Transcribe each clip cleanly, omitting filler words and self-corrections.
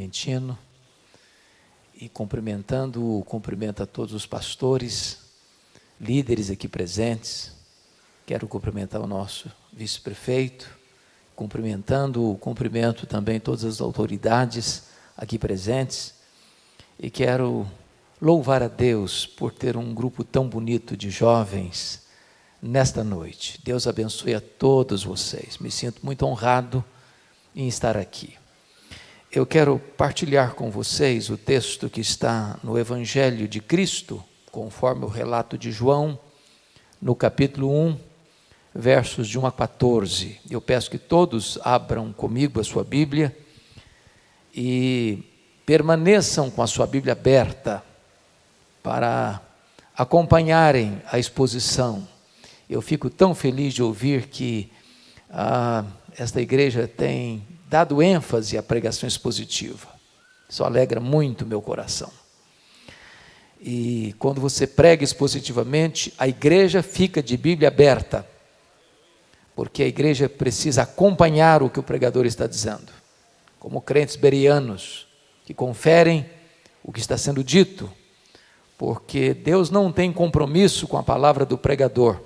Clementino, e cumprimenta todos os pastores, líderes aqui presentes. Quero cumprimentar o nosso vice-prefeito, cumprimento também todas as autoridades aqui presentes, e quero louvar a Deus por ter um grupo tão bonito de jovens nesta noite. Deus abençoe a todos vocês. Me sinto muito honrado em estar aqui. Eu quero partilhar com vocês o texto que está no Evangelho de Cristo, conforme o relato de João, no capítulo 1, versos de 1 a 14. Eu peço que todos abram comigo a sua Bíblia e permaneçam com a sua Bíblia aberta para acompanharem a exposição. Eu fico tão feliz de ouvir que esta igreja tem dado ênfase à pregação expositiva. Isso alegra muito meu coração. E quando você prega expositivamente, a igreja fica de Bíblia aberta, porque a igreja precisa acompanhar o que o pregador está dizendo, como crentes bereanos, que conferem o que está sendo dito, porque Deus não tem compromisso com a palavra do pregador,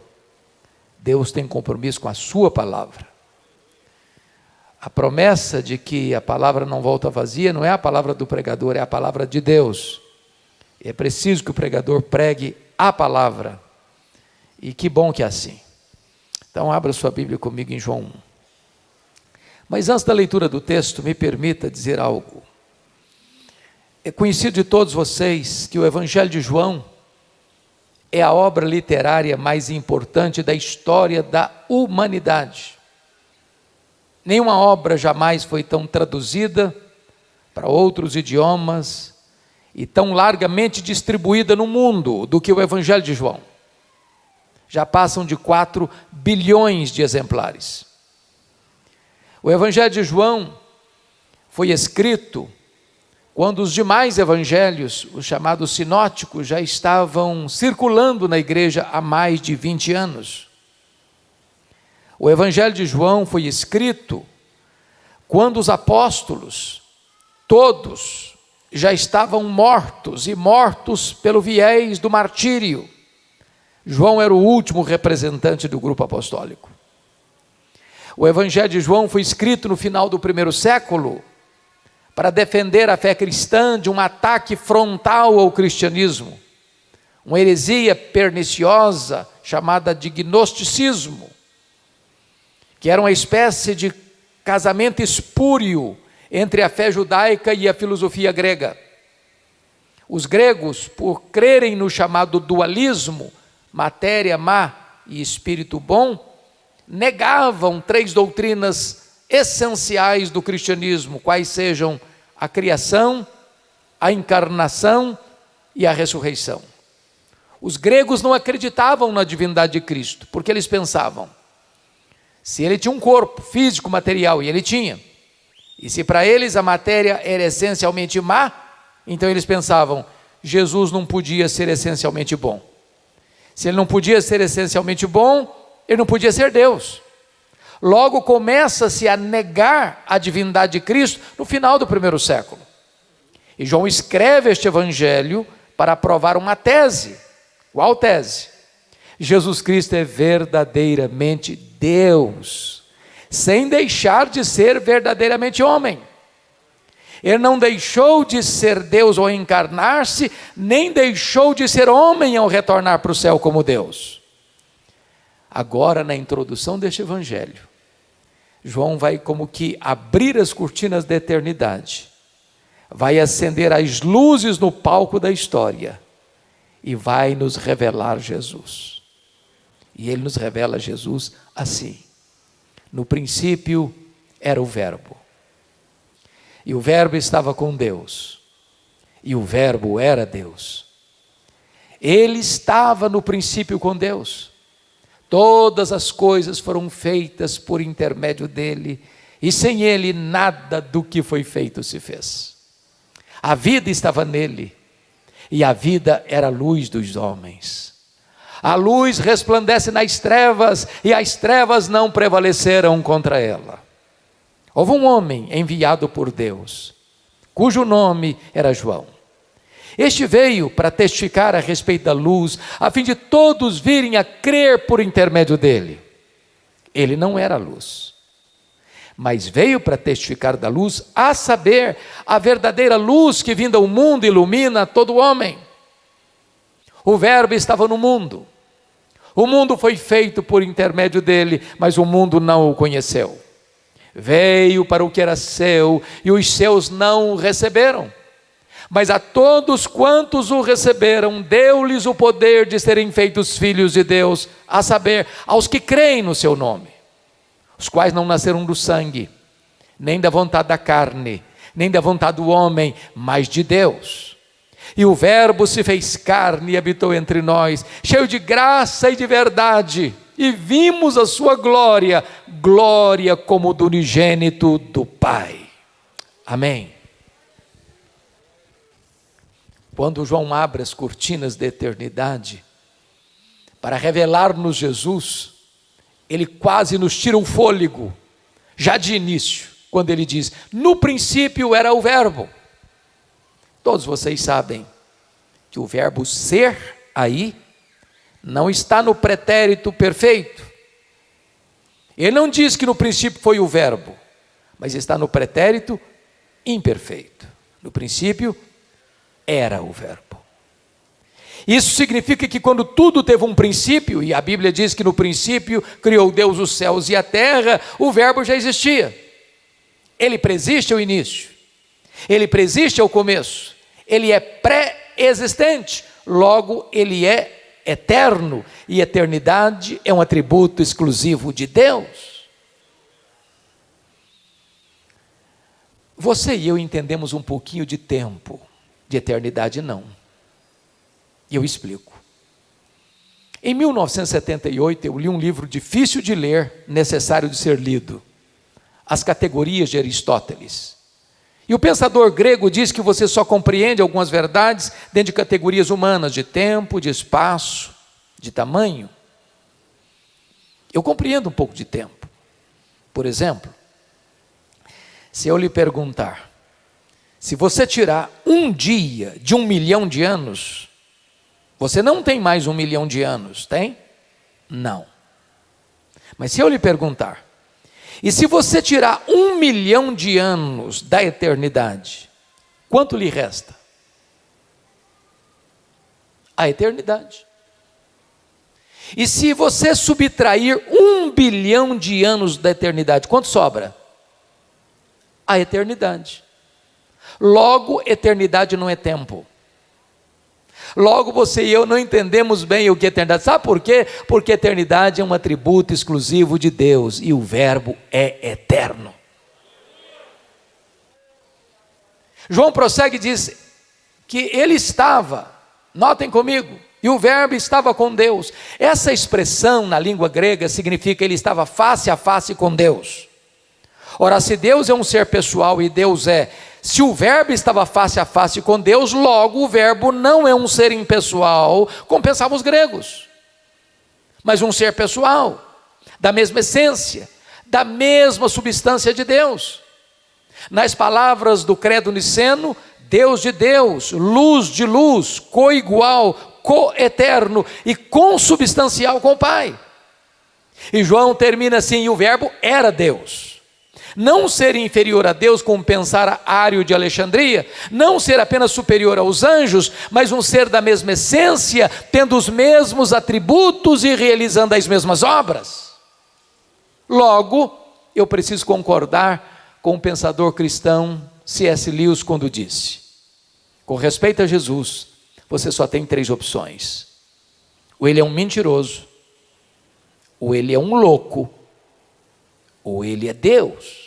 Deus tem compromisso com a sua palavra. A promessa de que a palavra não volta vazia não é a palavra do pregador, é a palavra de Deus. É preciso que o pregador pregue a palavra, e que bom que é assim. Então abra sua Bíblia comigo em João 1. Mas antes da leitura do texto, me permita dizer algo. É conhecido de todos vocês que o Evangelho de João é a obra literária mais importante da história da humanidade. Nenhuma obra jamais foi tão traduzida para outros idiomas e tão largamente distribuída no mundo do que o Evangelho de João. Já passam de 4 bilhões de exemplares. O Evangelho de João foi escrito quando os demais evangelhos, os chamados sinóticos, já estavam circulando na igreja há mais de 20 anos. O Evangelho de João foi escrito quando os apóstolos, todos, já estavam mortos, e mortos pelo viés do martírio. João era o último representante do grupo apostólico. O Evangelho de João foi escrito no final do primeiro século, para defender a fé cristã de um ataque frontal ao cristianismo, uma heresia perniciosa chamada de gnosticismo, que era uma espécie de casamento espúrio entre a fé judaica e a filosofia grega. Os gregos, por crerem no chamado dualismo, matéria má e espírito bom, negavam 3 doutrinas essenciais do cristianismo, quais sejam a criação, a encarnação e a ressurreição. Os gregos não acreditavam na divindade de Cristo, porque eles pensavam, se ele tinha um corpo físico, material, e ele tinha, e se para eles a matéria era essencialmente má, então eles pensavam, Jesus não podia ser essencialmente bom. Se ele não podia ser essencialmente bom, ele não podia ser Deus. Logo começa-se a negar a divindade de Cristo no final do primeiro século. E João escreve este evangelho para provar uma tese. Qual tese? Jesus Cristo é verdadeiramente Deus, sem deixar de ser verdadeiramente homem. Ele não deixou de ser Deus ao encarnar-se, nem deixou de ser homem ao retornar para o céu como Deus. Agora, na introdução deste evangelho, João vai como que abrir as cortinas da eternidade, vai acender as luzes no palco da história e vai nos revelar Jesus. E ele nos revela Jesus assim: no princípio era o Verbo, e o Verbo estava com Deus, e o Verbo era Deus. Ele estava no princípio com Deus. Todas as coisas foram feitas por intermédio dele, e sem ele nada do que foi feito se fez. A vida estava nele, e a vida era a luz dos homens. A luz resplandece nas trevas, e as trevas não prevaleceram contra ela. Houve um homem enviado por Deus, cujo nome era João. Este veio para testificar a respeito da luz, a fim de todos virem a crer por intermédio dele. Ele não era a luz, mas veio para testificar da luz, a saber, a verdadeira luz que vinda ao mundo ilumina todo homem. O Verbo estava no mundo. O mundo foi feito por intermédio dele, mas o mundo não o conheceu. Veio para o que era seu, e os seus não o receberam. Mas a todos quantos o receberam, deu-lhes o poder de serem feitos filhos de Deus, a saber, aos que creem no seu nome, os quais não nasceram do sangue, nem da vontade da carne, nem da vontade do homem, mas de Deus. E o Verbo se fez carne e habitou entre nós, cheio de graça e de verdade, e vimos a sua glória, glória como do unigênito do Pai. Amém. Quando João abre as cortinas da eternidade, para revelar-nos Jesus, ele quase nos tira o fôlego, já de início, quando ele diz, no princípio era o Verbo. Todos vocês sabem que o verbo ser aí, não está no pretérito perfeito. Ele não diz que no princípio foi o verbo, mas está no pretérito imperfeito. No princípio era o verbo. Isso significa que quando tudo teve um princípio, e a Bíblia diz que no princípio criou Deus os céus e a terra, o verbo já existia. Ele preexiste ao início, ele preexiste ao começo, ele é pré-existente, logo ele é eterno, e eternidade é um atributo exclusivo de Deus. Você e eu entendemos um pouquinho de tempo, de eternidade não. E eu explico. Em 1978 eu li um livro difícil de ler, necessário de ser lido, As Categorias de Aristóteles. E o pensador grego diz que você só compreende algumas verdades dentro de categorias humanas, de tempo, de espaço, de tamanho. Eu compreendo um pouco de tempo. Por exemplo, se eu lhe perguntar, se você tirar um dia de 1 milhão de anos, você não tem mais 1 milhão de anos, tem? Não. Mas se eu lhe perguntar, e se você tirar 1 milhão de anos da eternidade, quanto lhe resta? A eternidade. E se você subtrair 1 bilhão de anos da eternidade, quanto sobra? A eternidade. Logo, eternidade não é tempo. Logo, você e eu não entendemos bem o que é eternidade. Sabe por quê? Porque eternidade é um atributo exclusivo de Deus, e o Verbo é eterno. João prossegue e diz que ele estava, notem comigo, e o Verbo estava com Deus. Essa expressão na língua grega significa que ele estava face a face com Deus. Ora, se Deus é um ser pessoal e Deus se o Verbo estava face a face com Deus, logo o Verbo não é um ser impessoal, como pensavam os gregos, mas um ser pessoal, da mesma essência, da mesma substância de Deus. Nas palavras do credo niceno, Deus de Deus, luz de luz, coigual, coeterno e consubstancial com o Pai. E João termina assim, e o Verbo era Deus. Não ser inferior a Deus, como pensara Ário de Alexandria, não ser apenas superior aos anjos, mas um ser da mesma essência, tendo os mesmos atributos e realizando as mesmas obras. Logo, eu preciso concordar com o pensador cristão C.S. Lewis quando disse, com respeito a Jesus, você só tem 3 opções: ou ele é um mentiroso, ou ele é um louco, ou ele é Deus.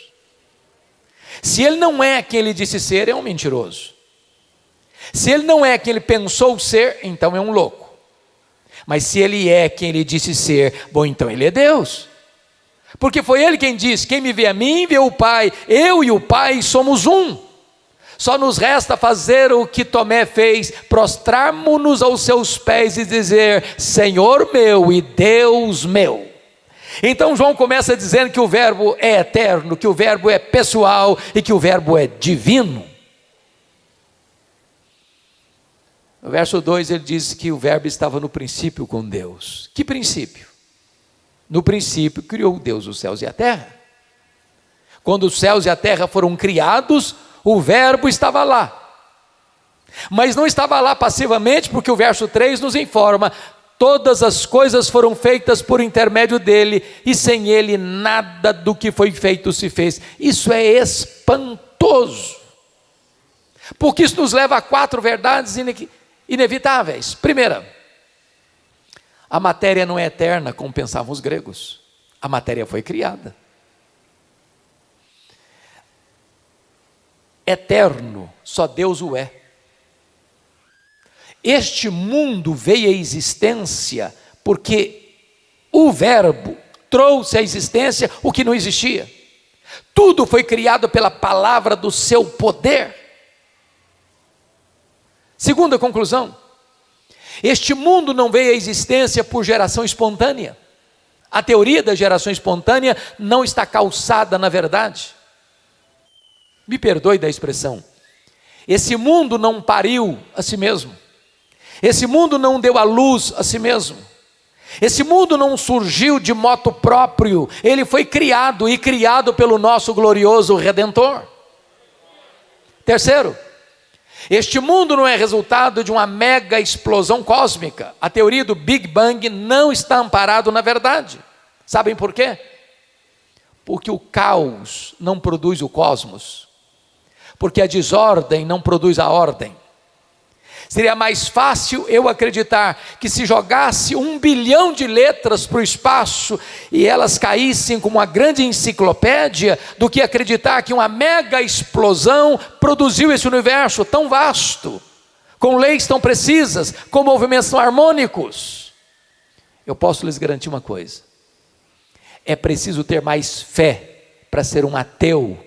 Se ele não é quem ele disse ser, é um mentiroso. Se ele não é quem ele pensou ser, então é um louco. Mas se ele é quem ele disse ser, bom, então ele é Deus. Porque foi ele quem disse, quem me vê a mim, vê o Pai. Eu e o Pai somos um. Só nos resta fazer o que Tomé fez, prostrarmos-nos aos seus pés e dizer, Senhor meu e Deus meu. Então João começa dizendo que o Verbo é eterno, que o Verbo é pessoal e que o Verbo é divino. No verso 2 ele diz que o verbo estava no princípio com Deus. Que princípio? No princípio criou Deus os céus e a terra. Quando os céus e a terra foram criados, o verbo estava lá. Mas não estava lá passivamente, porque o verso 3 nos informa: todas as coisas foram feitas por intermédio dele, e sem ele nada do que foi feito se fez. Isso é espantoso, porque isso nos leva a 4 verdades inevitáveis. Primeira, a matéria não é eterna, como pensavam os gregos. A matéria foi criada. Eterno, só Deus o é. Este mundo veio à existência porque o verbo trouxe à existência o que não existia. Tudo foi criado pela palavra do seu poder. Segunda conclusão: este mundo não veio à existência por geração espontânea. A teoria da geração espontânea não está calçada na verdade. Me perdoe da expressão. Esse mundo não pariu a si mesmo. Esse mundo não deu à luz a si mesmo. Esse mundo não surgiu de moto próprio. Ele foi criado, e criado pelo nosso glorioso Redentor. Terceiro, este mundo não é resultado de uma mega explosão cósmica. A teoria do Big Bang não está amparado na verdade. Sabem por quê? Porque o caos não produz o cosmos. Porque a desordem não produz a ordem. Seria mais fácil eu acreditar que se jogasse 1 bilhão de letras para o espaço e elas caíssem como uma grande enciclopédia, do que acreditar que uma mega explosão produziu esse universo tão vasto, com leis tão precisas, com movimentos tão harmônicos. Eu posso lhes garantir uma coisa: é preciso ter mais fé para ser um ateu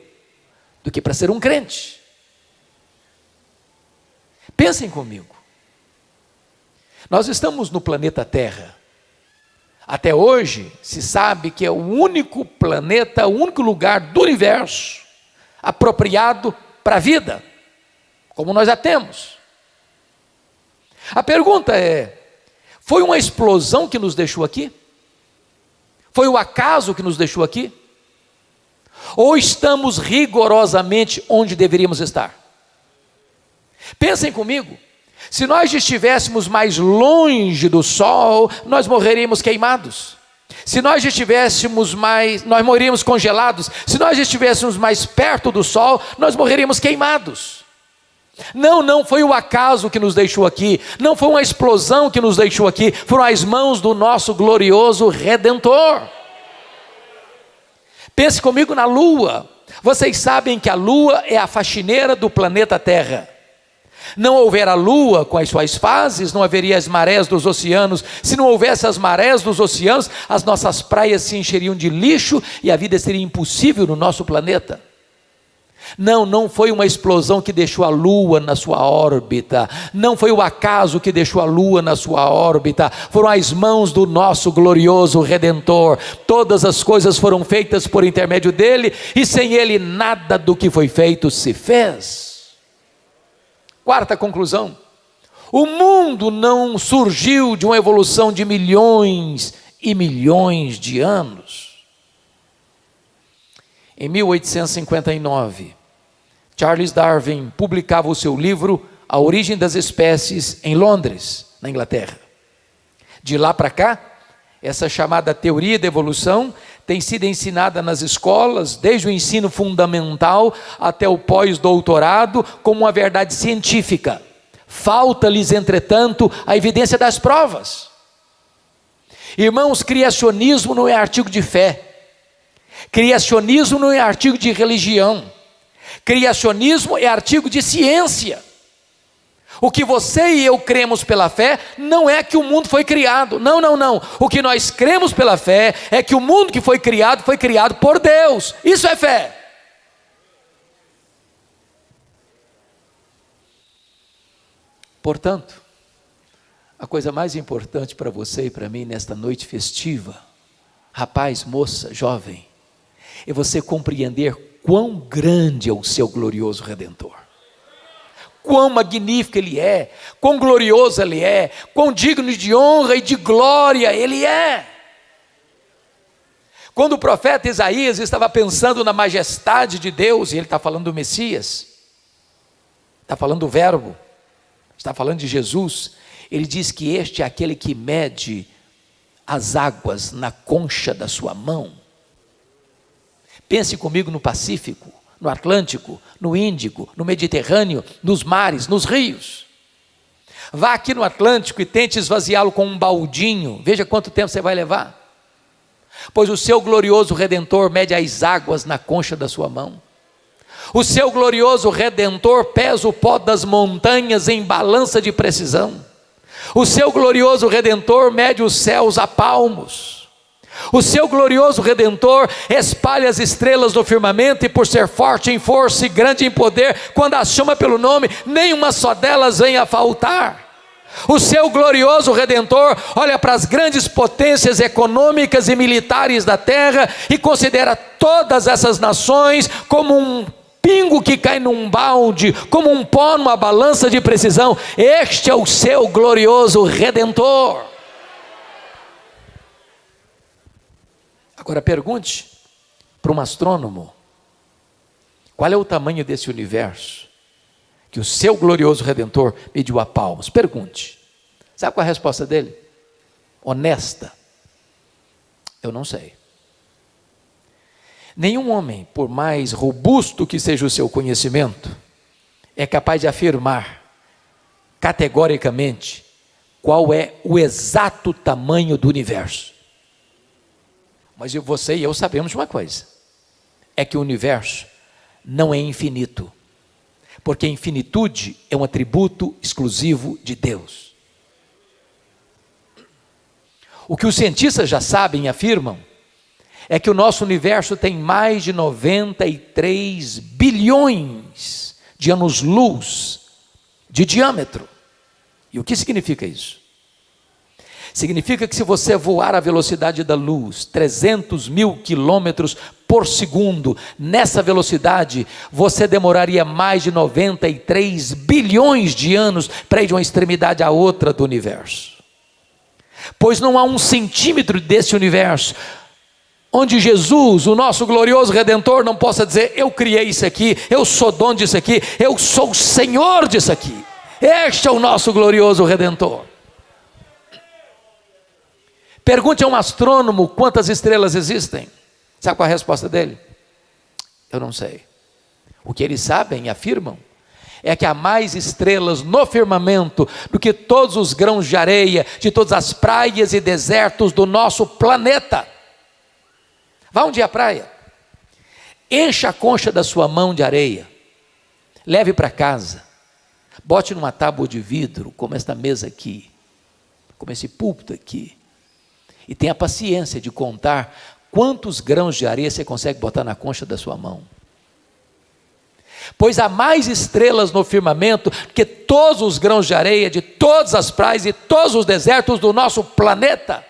do que para ser um crente. Pensem comigo. Nós estamos no planeta Terra. Até hoje se sabe que é o único planeta, o único lugar do universo apropriado para a vida, como nós já temos. A pergunta é: foi uma explosão que nos deixou aqui? Foi o acaso que nos deixou aqui? Ou estamos rigorosamente onde deveríamos estar? Pensem comigo. Se nós estivéssemos mais longe do sol, nós morreríamos queimados. Se nós estivéssemos nós morreríamos congelados. Se nós estivéssemos mais perto do sol, nós morreríamos queimados. Não foi o acaso que nos deixou aqui. Não foi uma explosão que nos deixou aqui. Foram as mãos do nosso glorioso Redentor. Pense comigo na Lua. Vocês sabem que a Lua é a faxineira do planeta Terra. Não houver a Lua com as suas fases, não haveria as marés dos oceanos. Se não houvesse as marés dos oceanos, as nossas praias se encheriam de lixo e a vida seria impossível no nosso planeta. Não foi uma explosão que deixou a Lua na sua órbita. Não foi o acaso que deixou a Lua na sua órbita. Foram as mãos do nosso glorioso Redentor. Todas as coisas foram feitas por intermédio dele, e sem ele nada do que foi feito se fez. Quarta conclusão: o mundo não surgiu de uma evolução de milhões e milhões de anos. Em 1859, Charles Darwin publicava o seu livro A Origem das Espécies em Londres, na Inglaterra. De lá para cá, essa chamada teoria da evolução tem sido ensinada nas escolas, desde o ensino fundamental até o pós-doutorado, como uma verdade científica. Falta-lhes, entretanto, a evidência das provas. Irmãos, criacionismo não é artigo de fé. Criacionismo não é artigo de religião. Criacionismo é artigo de ciência. O que você e eu cremos pela fé não é que o mundo foi criado. Não. O que nós cremos pela fé é que o mundo que foi criado por Deus. Isso é fé. Portanto, a coisa mais importante para você e para mim nesta noite festiva, rapaz, moça, jovem, é você compreender quão grande é o seu glorioso Redentor. quão magnífico Ele é, quão glorioso Ele é, quão digno de honra e de glória Ele é. Quando o profeta Isaías estava pensando na majestade de Deus, e ele está falando do Messias, está falando do Verbo, está falando de Jesus, ele diz que este é aquele que mede as águas na concha da sua mão. Pense comigo no Pacífico, no Atlântico, no Índico, no Mediterrâneo, nos mares, nos rios. Vá aqui no Atlântico e tente esvaziá-lo com um baldinho, veja quanto tempo você vai levar. Pois o seu glorioso Redentor mede as águas na concha da sua mão. O seu glorioso Redentor pesa o pó das montanhas em balança de precisão. O seu glorioso Redentor mede os céus a palmos. O seu glorioso Redentor espalha as estrelas no firmamento, e por ser forte em força e grande em poder, quando as chama pelo nome, nenhuma só delas vem a faltar. O seu glorioso Redentor olha para as grandes potências econômicas e militares da terra e considera todas essas nações como um pingo que cai num balde, como um pó numa balança de precisão. Este é o seu glorioso Redentor. Agora pergunte para um astrônomo: qual é o tamanho desse universo que o seu glorioso Redentor mediu a palmos? Pergunte. Sabe qual é a resposta dele? Honesta: eu não sei. Nenhum homem, por mais robusto que seja o seu conhecimento, é capaz de afirmar categoricamente qual é o exato tamanho do universo. Mas você e eu sabemos de uma coisa: é que o universo não é infinito, porque a infinitude é um atributo exclusivo de Deus. O que os cientistas já sabem e afirmam é que o nosso universo tem mais de 93 bilhões de anos-luz de diâmetro. E o que significa isso? Significa que se você voar à velocidade da luz, 300 mil quilômetros por segundo, nessa velocidade, você demoraria mais de 93 bilhões de anos para ir de uma extremidade à outra do universo. Pois não há um centímetro desse universo onde Jesus, o nosso glorioso Redentor, não possa dizer: eu criei isso aqui, eu sou dono disso aqui, eu sou o Senhor disso aqui. Este é o nosso glorioso Redentor. Pergunte a um astrônomo quantas estrelas existem. Sabe qual é a resposta dele? Eu não sei. O que eles sabem e afirmam é que há mais estrelas no firmamento do que todos os grãos de areia de todas as praias e desertos do nosso planeta. Vá um dia à praia, encha a concha da sua mão de areia, leve para casa, bote numa tábua de vidro, como esta mesa aqui, como esse púlpito aqui, e tenha paciência de contar quantos grãos de areia você consegue botar na concha da sua mão. Pois há mais estrelas no firmamento que todos os grãos de areia de todas as praias e todos os desertos do nosso planeta.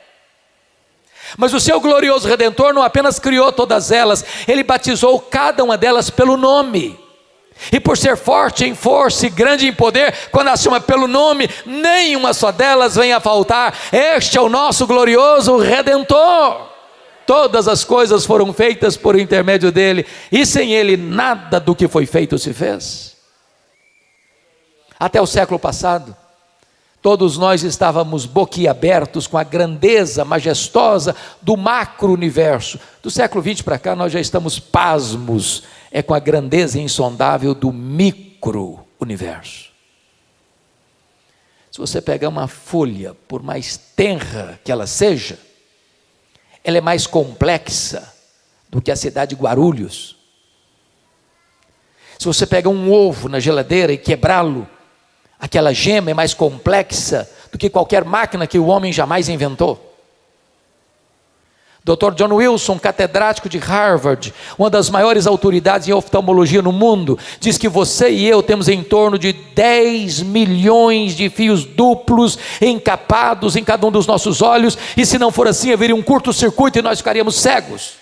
Mas o seu glorioso Redentor não apenas criou todas elas, ele batizou cada uma delas pelo nome. E por ser forte em força e grande em poder, quando as chama pelo nome, nenhuma só delas vem a faltar. Este é o nosso glorioso Redentor. Todas as coisas foram feitas por intermédio dele, e sem ele nada do que foi feito se fez. Até o século passado, todos nós estávamos boquiabertos com a grandeza majestosa do macro-universo. Do século XX para cá, nós já estamos pasmos com a grandeza insondável do micro-universo. Se você pegar uma folha, por mais tenra que ela seja, ela é mais complexa do que a cidade de Guarulhos. Se você pegar um ovo na geladeira e quebrá-lo, aquela gema é mais complexa do que qualquer máquina que o homem jamais inventou. Dr. John Wilson, catedrático de Harvard, uma das maiores autoridades em oftalmologia no mundo, diz que você e eu temos em torno de 10 milhões de fios duplos encapados em cada um dos nossos olhos, e se não for assim, haveria um curto-circuito e nós ficaríamos cegos.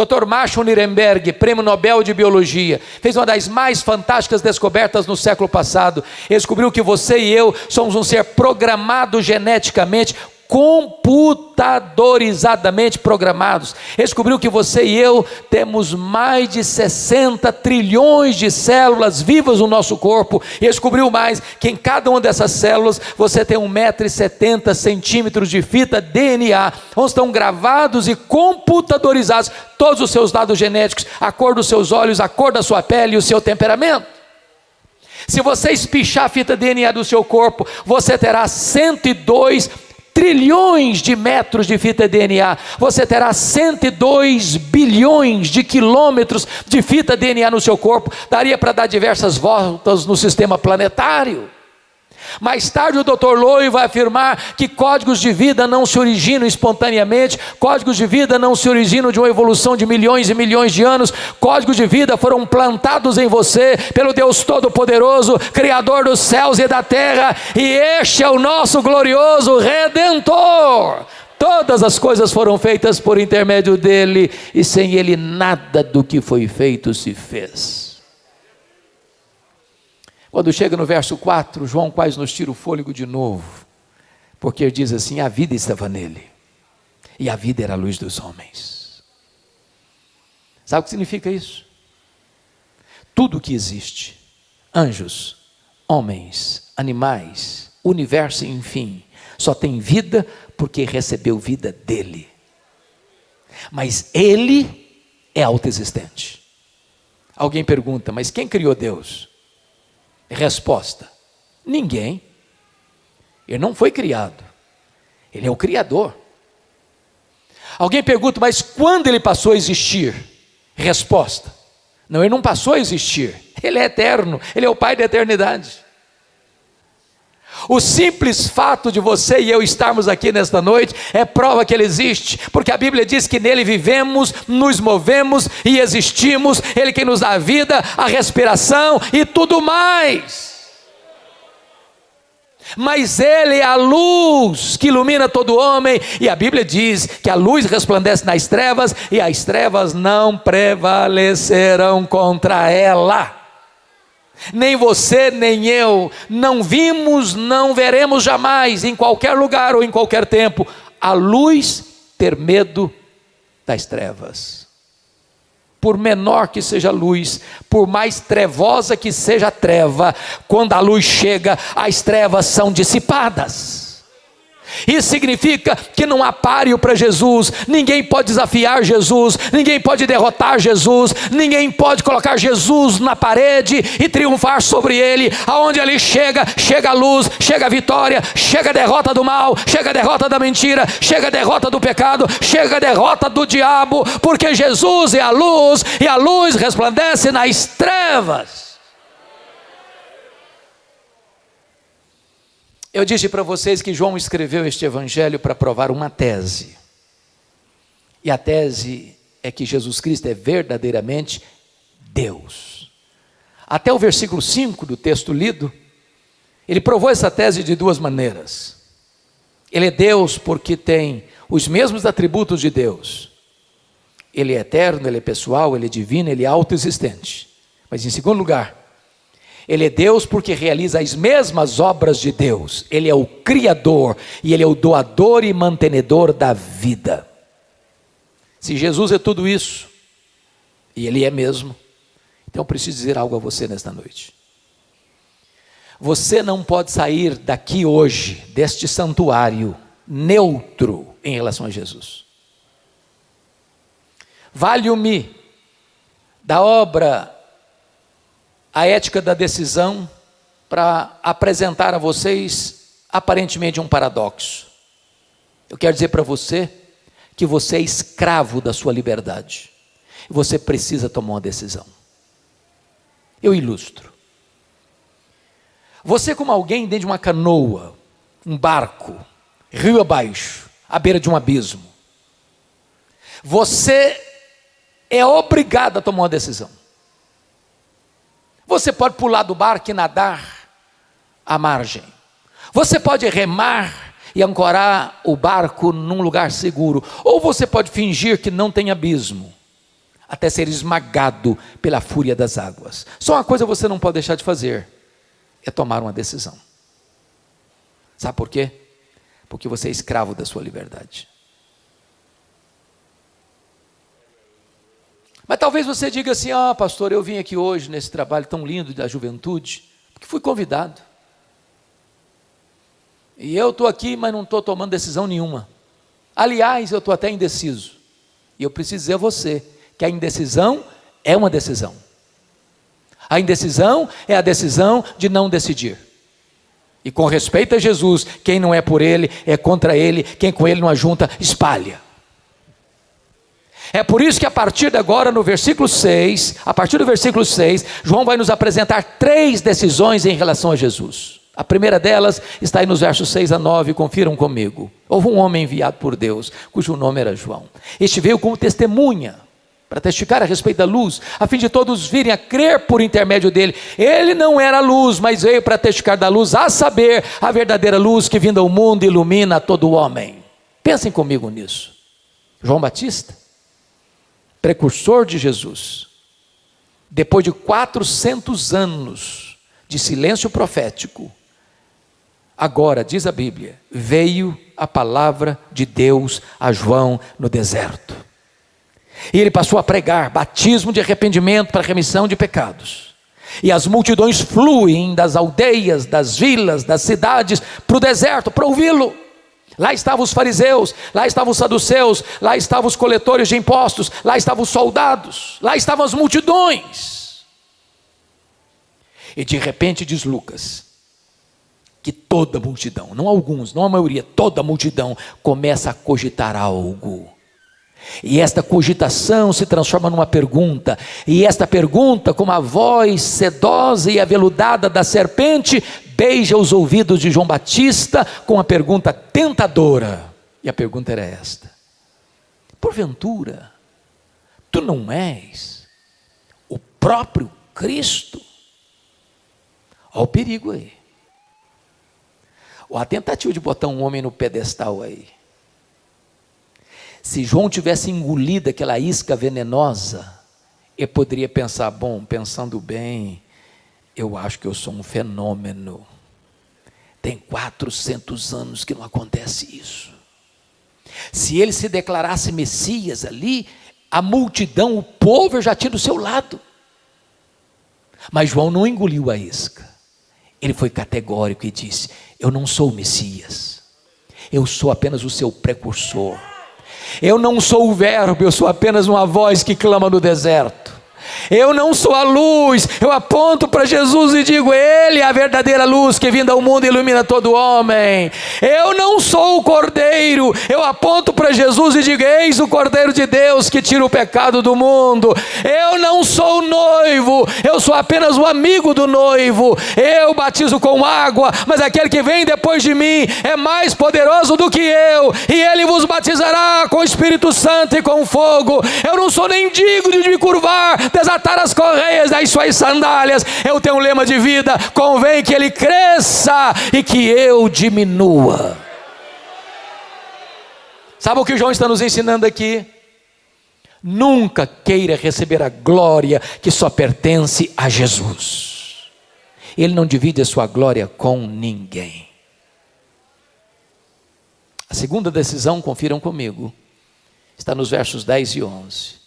Dr. Marshall Nirenberg, prêmio Nobel de Biologia, fez uma das mais fantásticas descobertas no século passado. Ele descobriu que você e eu somos um ser programado geneticamente, computadorizadamente programados. Ele descobriu que você e eu temos mais de 60 trilhões de células vivas no nosso corpo. Ele descobriu mais que em cada uma dessas células você tem 1,70 m de fita DNA, onde estão gravados e computadorizados todos os seus dados genéticos, a cor dos seus olhos, a cor da sua pele e o seu temperamento. Se você espichar a fita DNA do seu corpo, você terá 102 trilhões de metros de fita DNA, você terá 102 bilhões de quilômetros de fita DNA no seu corpo. Daria para dar diversas voltas no sistema planetário. Mais tarde o Dr. Lowe vai afirmar que códigos de vida não se originam espontaneamente, códigos de vida não se originam de uma evolução de milhões e milhões de anos. Códigos de vida foram plantados em você pelo Deus Todo-Poderoso, Criador dos céus e da terra, e este é o nosso glorioso Redentor. Todas as coisas foram feitas por intermédio dele, e sem ele nada do que foi feito se fez. Quando chega no verso 4, João quase nos tira o fôlego de novo, porque ele diz assim: a vida estava nele, e a vida era a luz dos homens. Sabe o que significa isso? Tudo que existe, anjos, homens, animais, universo, enfim, só tem vida porque recebeu vida dele. Mas ele é autoexistente. Alguém pergunta: mas quem criou Deus? Resposta: ninguém. Ele não foi criado, ele é o Criador. Alguém pergunta: mas quando ele passou a existir? Resposta: não, ele não passou a existir, ele é eterno, ele é o Pai da eternidade. O simples fato de você e eu estarmos aqui nesta noite é prova que ele existe, porque a Bíblia diz que nele vivemos, nos movemos e existimos. Ele quem nos dá a vida, a respiração e tudo mais. Mas ele é a luz que ilumina todo homem, e a Bíblia diz que a luz resplandece nas trevas, e as trevas não prevalecerão contra ela. Nem você, nem eu, não vimos, não veremos jamais, em qualquer lugar ou em qualquer tempo, a luz ter medo das trevas. Por menor que seja a luz, por mais trevosa que seja a treva, quando a luz chega, as trevas são dissipadas. Isso significa que não há páreo para Jesus, ninguém pode desafiar Jesus, ninguém pode derrotar Jesus, ninguém pode colocar Jesus na parede e triunfar sobre ele. Aonde ele chega, chega a luz, chega a vitória, chega a derrota do mal, chega a derrota da mentira, chega a derrota do pecado, chega a derrota do diabo, porque Jesus é a luz, e a luz resplandece nas trevas. Eu disse para vocês que João escreveu este evangelho para provar uma tese. E a tese é que Jesus Cristo é verdadeiramente Deus. Até o versículo 5 do texto lido, ele provou essa tese de duas maneiras. Ele é Deus porque tem os mesmos atributos de Deus. Ele é eterno, ele é pessoal, ele é divino, ele é autoexistente. Mas em segundo lugar, ele é Deus porque realiza as mesmas obras de Deus. Ele é o Criador e ele é o doador e mantenedor da vida. Se Jesus é tudo isso, e ele é mesmo, então eu preciso dizer algo a você nesta noite. Você não pode sair daqui hoje, deste santuário, neutro em relação a Jesus. Valho-me da obra A Ética da Decisão para apresentar a vocês aparentemente um paradoxo. Eu quero dizer para você que você é escravo da sua liberdade. Você precisa tomar uma decisão. Eu ilustro. Você como alguém dentro de uma canoa, um barco, rio abaixo, à beira de um abismo. Você é obrigado a tomar uma decisão. Você pode pular do barco e nadar à margem. Você pode remar e ancorar o barco num lugar seguro. Ou você pode fingir que não tem abismo até ser esmagado pela fúria das águas. Só uma coisa você não pode deixar de fazer, é tomar uma decisão. Sabe por quê? Porque você é escravo da sua liberdade. Mas talvez você diga assim: ah, pastor, eu vim aqui hoje nesse trabalho tão lindo da juventude, porque fui convidado. E eu estou aqui, mas não estou tomando decisão nenhuma. Aliás, eu estou até indeciso. E eu preciso dizer a você que a indecisão é uma decisão. A indecisão é a decisão de não decidir. E com respeito a Jesus, quem não é por Ele, é contra Ele. Quem com Ele não ajunta, espalha. É por isso que a partir de agora, no versículo 6, a partir do versículo 6, João vai nos apresentar 3 decisões em relação a Jesus. A primeira delas está aí nos versos 6 a 9, confiram comigo. Houve um homem enviado por Deus, cujo nome era João. Este veio como testemunha, para testificar a respeito da luz, a fim de todos virem a crer por intermédio dele. Ele não era luz, mas veio para testificar da luz, a saber, a verdadeira luz que vindo ao mundo ilumina todo homem. Pensem comigo nisso. João Batista, precursor de Jesus, depois de 400 anos de silêncio profético, agora, diz a Bíblia, veio a palavra de Deus a João no deserto. E ele passou a pregar batismo de arrependimento para remissão de pecados. E as multidões fluem das aldeias, das vilas, das cidades para o deserto para ouvi-lo. Lá estavam os fariseus, lá estavam os saduceus, lá estavam os coletores de impostos, lá estavam os soldados, lá estavam as multidões. E de repente diz Lucas, que toda a multidão, não alguns, não a maioria, toda a multidão começa a cogitar algo. E esta cogitação se transforma numa pergunta, e esta pergunta, como a voz sedosa e aveludada da serpente, beija os ouvidos de João Batista com uma pergunta tentadora. E a pergunta era esta: porventura, tu não és o próprio Cristo? Olha o perigo aí. Olha a tentativa de botar um homem no pedestal aí. Se João tivesse engolido aquela isca venenosa, ele poderia pensar: bom, pensando bem, eu acho que eu sou um fenômeno. Tem 400 anos que não acontece isso. Se ele se declarasse Messias ali, a multidão, o povo já tinha do seu lado. Mas João não engoliu a isca. Ele foi categórico e disse: eu não sou o Messias, eu sou apenas o seu precursor. Eu não sou o verbo, eu sou apenas uma voz que clama no deserto. Eu não sou a luz, eu aponto para Jesus e digo: Ele é a verdadeira luz que vindo ao mundo ilumina todo homem. Eu não sou o cordeiro, eu aponto para Jesus e digo: eis o cordeiro de Deus que tira o pecado do mundo. Eu não sou o noivo, eu sou apenas o amigo do noivo. Eu batizo com água, mas aquele que vem depois de mim é mais poderoso do que eu, e ele vos batizará com o Espírito Santo e com fogo. Eu não sou nem digno de me curvar, desatar as correias das suas sandálias. Eu tenho um lema de vida: convém que ele cresça e que eu diminua. Sabe o que João está nos ensinando aqui? Nunca queira receber a glória que só pertence a Jesus. Ele não divide a sua glória com ninguém. A segunda decisão, confiram comigo, está nos versos 10 e 11.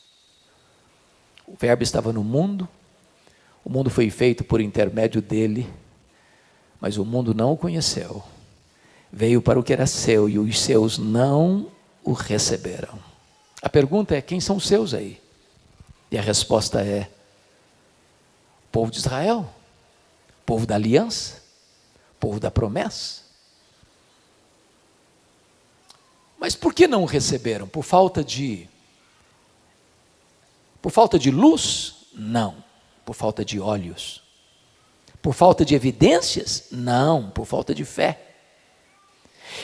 O verbo estava no mundo, o mundo foi feito por intermédio dele, mas o mundo não o conheceu. Veio para o que era seu e os seus não o receberam. A pergunta é: quem são os seus aí? E a resposta é: o povo de Israel, o povo da aliança, o povo da promessa. Mas por que não o receberam? Por falta de luz? Não. Por falta de olhos. Por falta de evidências? Não. Por falta de fé.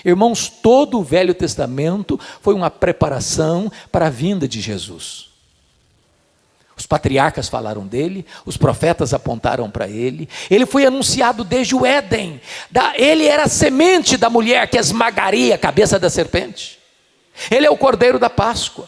Irmãos, todo o Velho Testamento foi uma preparação para a vinda de Jesus. Os patriarcas falaram dele, os profetas apontaram para ele. Ele foi anunciado desde o Éden. Ele era a semente da mulher que esmagaria a cabeça da serpente. Ele é o cordeiro da Páscoa.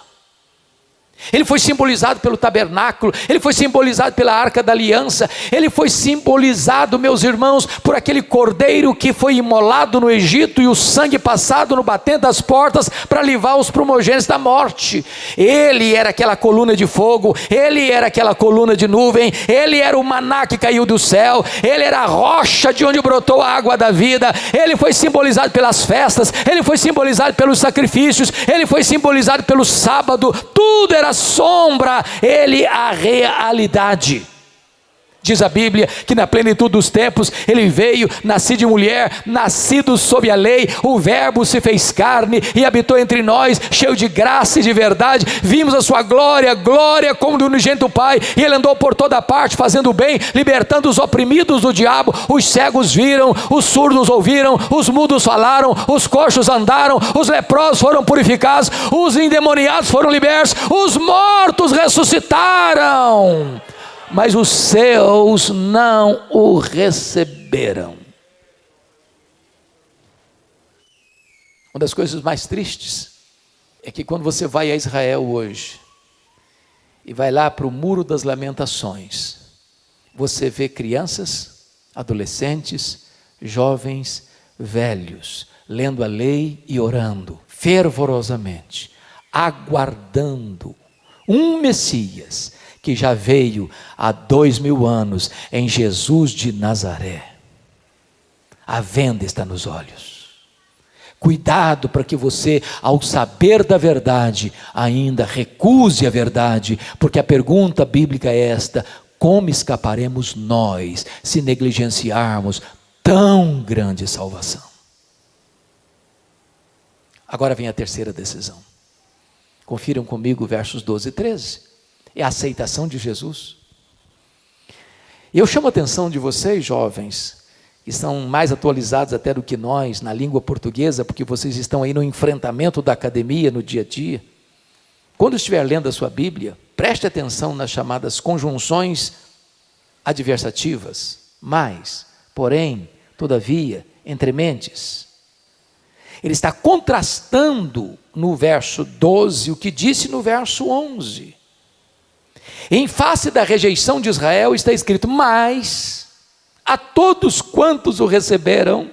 Ele foi simbolizado pelo tabernáculo, ele foi simbolizado pela arca da aliança, ele foi simbolizado, meus irmãos, por aquele cordeiro que foi imolado no Egito e o sangue passado no batente das portas para livrar os primogênitos da morte. Ele era aquela coluna de fogo, ele era aquela coluna de nuvem, ele era o maná que caiu do céu, ele era a rocha de onde brotou a água da vida. Ele foi simbolizado pelas festas, ele foi simbolizado pelos sacrifícios, ele foi simbolizado pelo sábado. Tudo era sombra, ele a realidade. Diz a Bíblia que na plenitude dos tempos ele veio, nascido de mulher, nascido sob a lei, o verbo se fez carne e habitou entre nós, cheio de graça e de verdade. Vimos a sua glória, glória como do unigênito Pai, e ele andou por toda parte fazendo bem, libertando os oprimidos do diabo. Os cegos viram, os surdos ouviram, os mudos falaram, os coxos andaram, os leprosos foram purificados, os endemoniados foram libertos, os mortos ressuscitaram, mas os seus não o receberam. Uma das coisas mais tristes é que quando você vai a Israel hoje e vai lá para o Muro das Lamentações, você vê crianças, adolescentes, jovens, velhos, lendo a lei e orando fervorosamente, aguardando um Messias que já veio há 2000 anos, em Jesus de Nazaré. A venda está nos olhos. Cuidado para que você, ao saber da verdade, ainda recuse a verdade, porque a pergunta bíblica é esta: como escaparemos nós se negligenciarmos tão grande salvação? Agora vem a terceira decisão. Confiram comigo versos 12 e 13. É a aceitação de Jesus. E eu chamo a atenção de vocês, jovens, que são mais atualizados até do que nós na língua portuguesa, porque vocês estão aí no enfrentamento da academia no dia a dia. Quando estiver lendo a sua Bíblia, preste atenção nas chamadas conjunções adversativas: mais, porém, todavia, entrementes. Ele está contrastando no verso 12 o que disse no verso 11. Em face da rejeição de Israel está escrito: mas a todos quantos o receberam,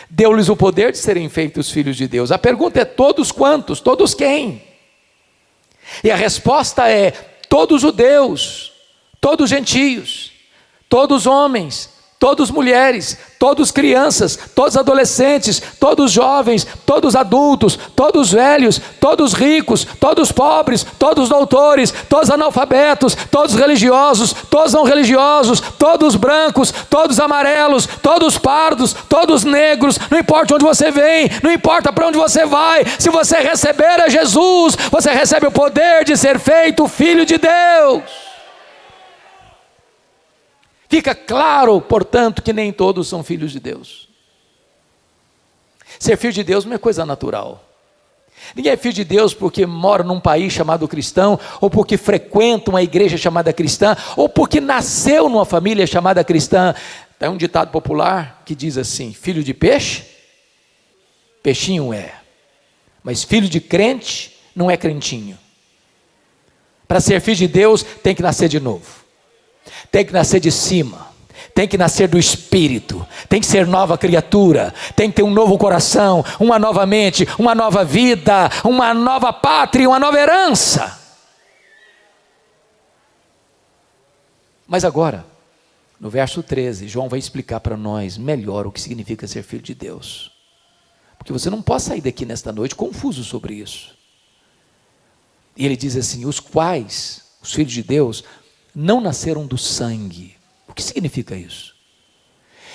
deu-lhes o poder de serem feitos filhos de Deus. A pergunta é: todos quantos? Todos quem? E a resposta é: todos judeus, todos gentios, todos homens, todos mulheres, todos crianças, todos adolescentes, todos jovens, todos adultos, todos velhos, todos ricos, todos pobres, todos doutores, todos analfabetos, todos religiosos, todos não religiosos, todos brancos, todos amarelos, todos pardos, todos negros. Não importa onde você vem, não importa para onde você vai, se você receber a Jesus, você recebe o poder de ser feito filho de Deus. Fica claro, portanto, que nem todos são filhos de Deus. Ser filho de Deus não é coisa natural. Ninguém é filho de Deus porque mora num país chamado cristão, ou porque frequenta uma igreja chamada cristã, ou porque nasceu numa família chamada cristã. Tem um ditado popular que diz assim: filho de peixe, peixinho é, mas filho de crente não é crentinho. Para ser filho de Deus tem que nascer de novo. Tem que nascer de cima, tem que nascer do Espírito, tem que ser nova criatura, tem que ter um novo coração, uma nova mente, uma nova vida, uma nova pátria, uma nova herança. Mas agora, no verso 13, João vai explicar para nós melhor o que significa ser filho de Deus, porque você não pode sair daqui nesta noite confuso sobre isso. E ele diz assim: os quais, os filhos de Deus, não nasceram do sangue. O que significa isso?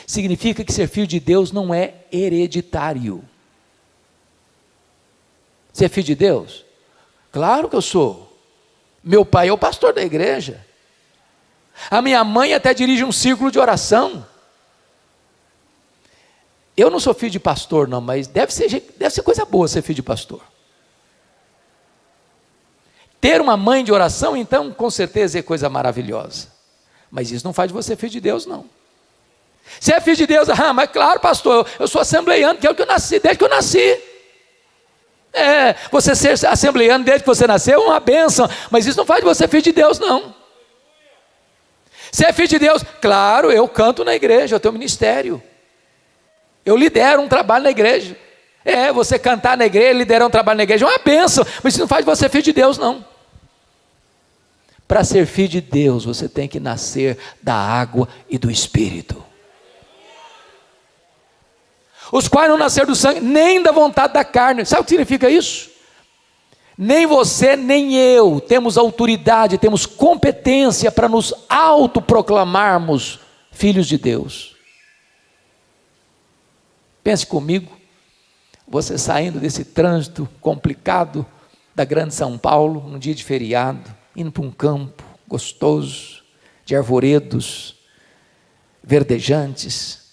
Significa que ser filho de Deus não é hereditário. Você é filho de Deus? Claro que eu sou. Meu pai é o pastor da igreja. A minha mãe até dirige um círculo de oração. Eu não sou filho de pastor não, mas deve ser coisa boa ser filho de pastor. Ter uma mãe de oração, então, com certeza é coisa maravilhosa. Mas isso não faz de você filho de Deus, não. Se é filho de Deus, mas claro, pastor, eu sou assembleiano, que é o que eu nasci, desde que eu nasci. Você ser assembleano desde que você nasceu é uma bênção, mas isso não faz de você filho de Deus, não. Você é filho de Deus? Claro, eu canto na igreja, eu tenho ministério. Eu lidero um trabalho na igreja. Você cantar na igreja, liderar um trabalho na igreja é uma bênção, mas isso não faz de você filho de Deus, não. Para ser filho de Deus, você tem que nascer da água e do Espírito. Os quais não nasceram do sangue, nem da vontade da carne. Sabe o que significa isso? Nem você, nem eu temos autoridade, temos competência para nos autoproclamarmos filhos de Deus. Pense comigo, você saindo desse trânsito complicado da grande São Paulo, num dia de feriado, indo para um campo gostoso, de arvoredos verdejantes,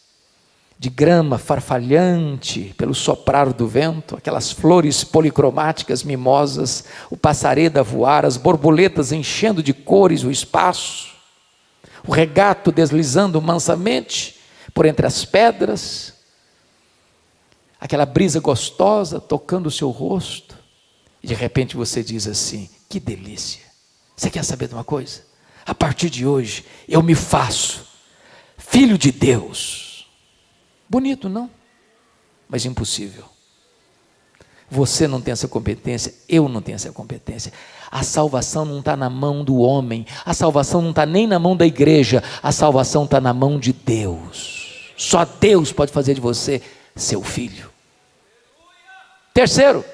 de grama farfalhante pelo soprar do vento, aquelas flores policromáticas mimosas, o passareda a voar, as borboletas enchendo de cores o espaço, o regato deslizando mansamente por entre as pedras, aquela brisa gostosa tocando o seu rosto, e de repente você diz assim: que delícia! Você quer saber de uma coisa? A partir de hoje eu me faço filho de Deus. Bonito, não? Mas impossível. Você não tem essa competência, eu não tenho essa competência. A salvação não está na mão do homem, a salvação não está nem na mão da igreja, a salvação está na mão de Deus. Só Deus pode fazer de você seu filho. Terceiro,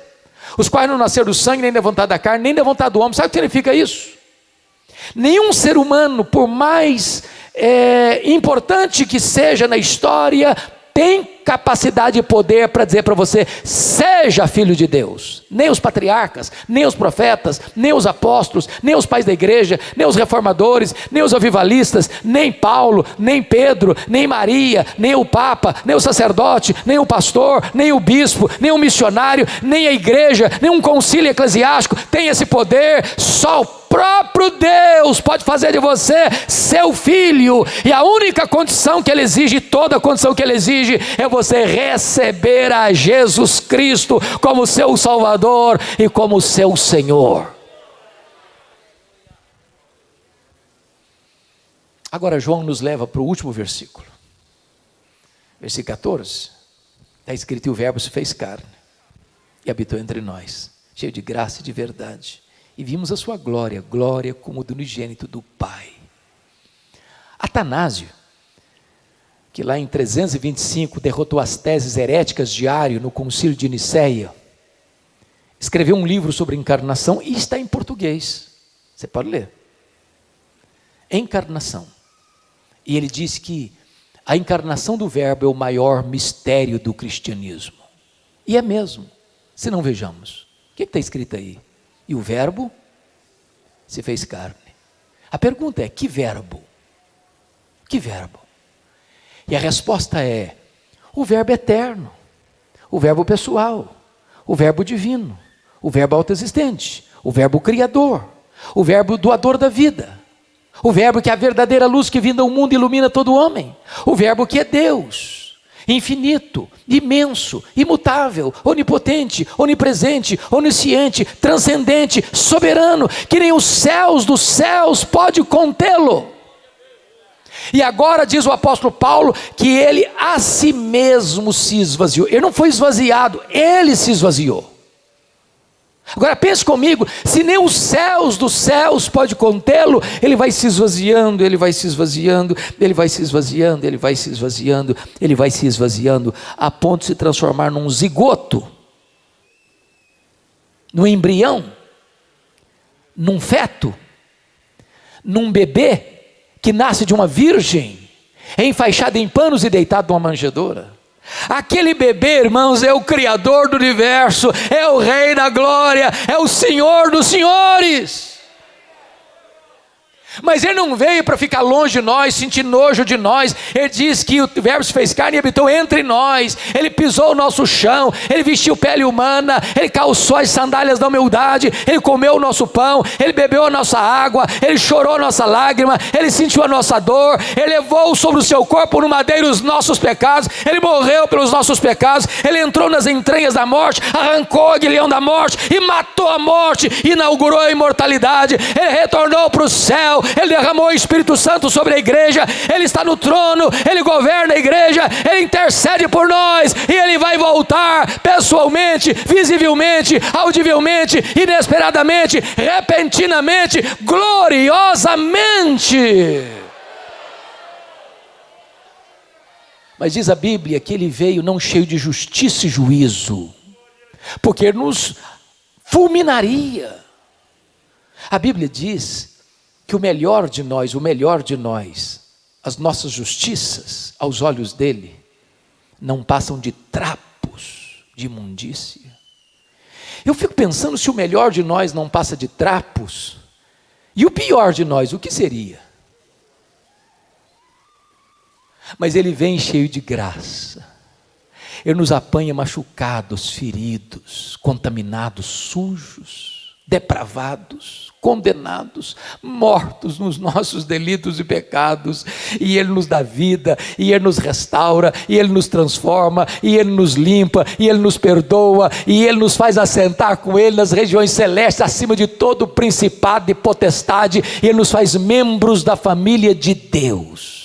os quais não nasceram do sangue, nem da vontade da carne, nem da vontade do homem. Sabe o que significa isso? Nenhum ser humano, por mais importante que seja na história, tem capacidade e poder para dizer para você: seja filho de Deus. Nem os patriarcas, nem os profetas, nem os apóstolos, nem os pais da igreja, nem os reformadores, nem os avivalistas, nem Paulo, nem Pedro, nem Maria, nem o Papa, nem o sacerdote, nem o pastor, nem o bispo, nem o missionário, nem a igreja, nem um concílio eclesiástico tem esse poder. Só o próprio Deus pode fazer de você seu filho, e a única condição que Ele exige, toda a condição que Ele exige, é você receber a Jesus Cristo como seu Salvador e como seu Senhor. Agora João nos leva para o último versículo, versículo 14, está escrito: e o verbo se fez carne e habitou entre nós, cheio de graça e de verdade, e vimos a sua glória, glória como do unigênito do Pai. Atanásio, que lá em 325 derrotou as teses heréticas de Ário no concílio de Nicéia, escreveu um livro sobre encarnação e está em português, você pode ler. Encarnação. E ele disse que a encarnação do verbo é o maior mistério do cristianismo. E é mesmo, se não vejamos. O que está escrito aí? E o verbo se fez carne. A pergunta é: que verbo? Que verbo? E a resposta é: o verbo eterno, o verbo pessoal, o verbo divino, o verbo autoexistente, o verbo criador, o verbo doador da vida, o verbo que é a verdadeira luz que vinda ao mundo ilumina todo homem, o verbo que é Deus, infinito, imenso, imutável, onipotente, onipresente, onisciente, transcendente, soberano, que nem os céus dos céus pode contê-lo. E agora diz o apóstolo Paulo que ele a si mesmo se esvaziou. Ele não foi esvaziado, ele se esvaziou. Agora pense comigo, se nem os céus dos céus pode contê-lo, ele vai se esvaziando, ele vai se esvaziando, ele vai se esvaziando, ele vai se esvaziando, ele vai se esvaziando, a ponto de se transformar num zigoto, num embrião, num feto, num bebê que nasce de uma virgem, enfaixado em panos e deitado numa manjedoura. Aquele bebê, irmãos, é o Criador do universo, é o Rei da glória, é o Senhor dos senhores. Mas ele não veio para ficar longe de nós, sentir nojo de nós. Ele diz que o Verbo se fez carne e habitou entre nós. Ele pisou o nosso chão, ele vestiu pele humana, ele calçou as sandálias da humildade, ele comeu o nosso pão, ele bebeu a nossa água, ele chorou a nossa lágrima, ele sentiu a nossa dor, ele levou sobre o seu corpo no madeiro os nossos pecados, ele morreu pelos nossos pecados, ele entrou nas entranhas da morte, arrancou o aguilhão da morte e matou a morte, inaugurou a imortalidade, ele retornou para o céu, ele derramou o Espírito Santo sobre a igreja, ele está no trono, ele governa a igreja, ele intercede por nós, e ele vai voltar pessoalmente, visivelmente, audivelmente, inesperadamente, repentinamente, gloriosamente. Mas diz a Bíblia que ele veio não cheio de justiça e juízo, porque ele nos fulminaria. A Bíblia diz que o melhor de nós, as nossas justiças, aos olhos dele, não passam de trapos de imundícia. Eu fico pensando, se o melhor de nós não passa de trapos, e o pior de nós, o que seria? Mas ele vem cheio de graça, ele nos apanha machucados, feridos, contaminados, sujos, depravados, condenados, mortos nos nossos delitos e pecados, e ele nos dá vida, e ele nos restaura, e ele nos transforma, e ele nos limpa, e ele nos perdoa, e ele nos faz assentar com ele nas regiões celestes, acima de todo principado e potestade, e ele nos faz membros da família de Deus.